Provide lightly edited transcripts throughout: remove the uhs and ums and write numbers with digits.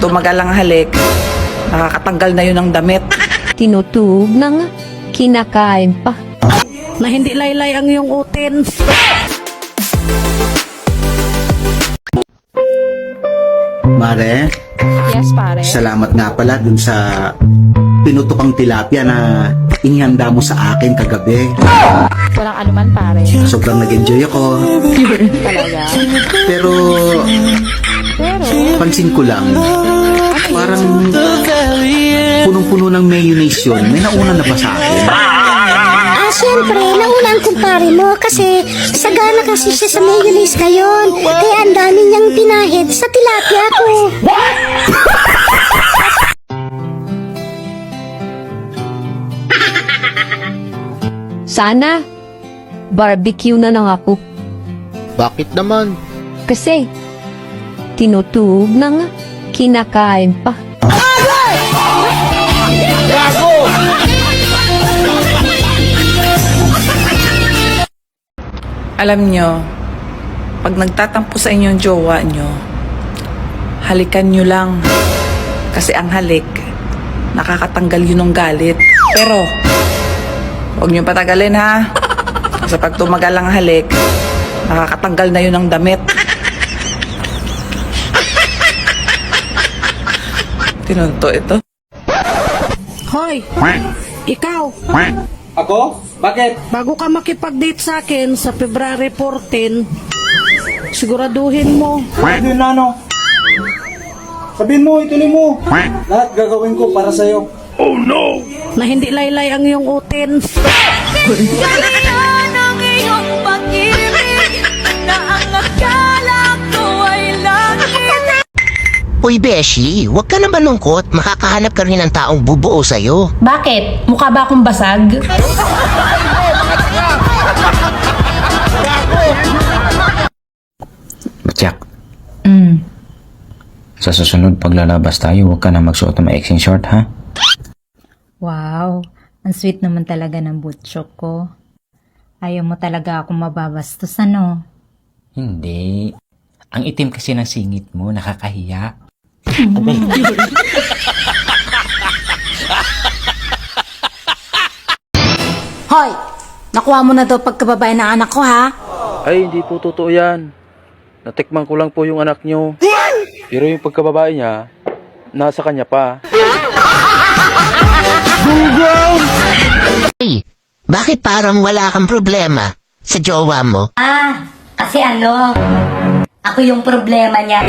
Tumagal ang halik, nakakatanggal na yun ng damit. Tinutug na nga, kinakain pa. Na hindi laylay ang iyong utin. Mare, Yes, pare. salamat nga pala dun sa pinutupang tilapia na inihanda mo sa akin kagabi. Walang anuman, pare. Sobrang nag-enjoy ako. Talaga. Pero pansin ko lang, parang punong-puno ng mayonnaise yun. May nauna na ba sa akin? Siyempre, nauna ang kumpare mo kasi sagana kasi siya sa mayonnaise ngayon. Kaya ang dami niyang pinahid sa tilapia ko. Sana, barbecue na lang ako. Bakit naman? Kasi, tinutug na nga, kinakain pa. Alam nyo, pag nagtatampo sa inyong jowa nyo, halikan nyo lang. Kasi ang halik, nakakatanggal yun ng galit. Pero, huwag nyo patagalin ha. Kasi pag tumagal ang halik, nakakatanggal na yun ng damit. Tinunto ito. Hoy, ikaw, Ako? Bakit? bago ka makipag-date sa akin sa February 14, siguraduhin mo. Sabihin na ano? Sabihin mo, ituloy mo. Lahat gagawin ko para sa'yo. Na hindi laylay ang iyong utin. Uy, Beshi, huwag ka naman lungkot. Makakahanap ka rin ng taong bubuo sa'yo. Bakit? Mukha ba akong basag? Jack, sa susunod paglalabas tayo, huwag ka na magsuot ng maiksing short, ha? Wow, ang sweet naman talaga ng butchok ko. Ayaw mo talaga akong mababastos, ano? Hindi. Ang itim kasi ng singit mo, nakakahiya. Hoy, nakuha mo na daw pagkababae ng anak ko ha? Ay, hindi po totoo yan. Natikman ko lang po yung anak nyo. Pero yung pagkababae niya, nasa kanya pa. Hey, bakit parang wala kang problema sa jowa mo? Kasi ako yung problema niya.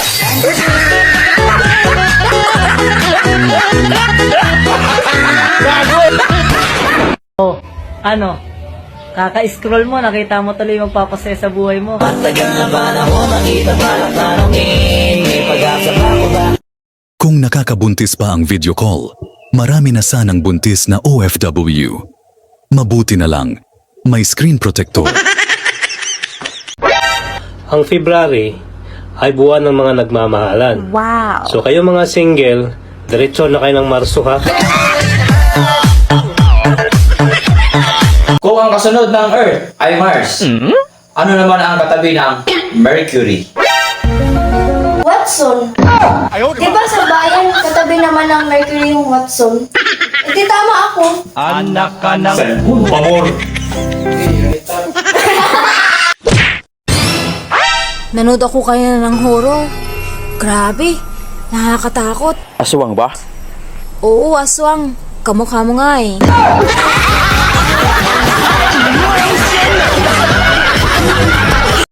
Ano? Kaka-scroll mo, nakita mo tuloy magpapasaya sa buhay mo. Kung nakakabuntis pa ang video call, marami na sanang buntis na OFW. Mabuti na lang, may screen protector. Ang February ay buwan ng mga nagmamahalan. Wow. So kayo mga single, diretso na kayo ng Marso ha. Kung ang kasunod ng Earth ay Mars, ano naman ang katabi ng Mercury? Watson. Diba sa bayan, katabi naman ng Mercury yung Watson? Di tama ako. Anak ka ng pamor. Nanood ako kaya ng horror. Grabe, nakakatakot. Aswang ba? Oo, aswang. Kamukha mo nga eh.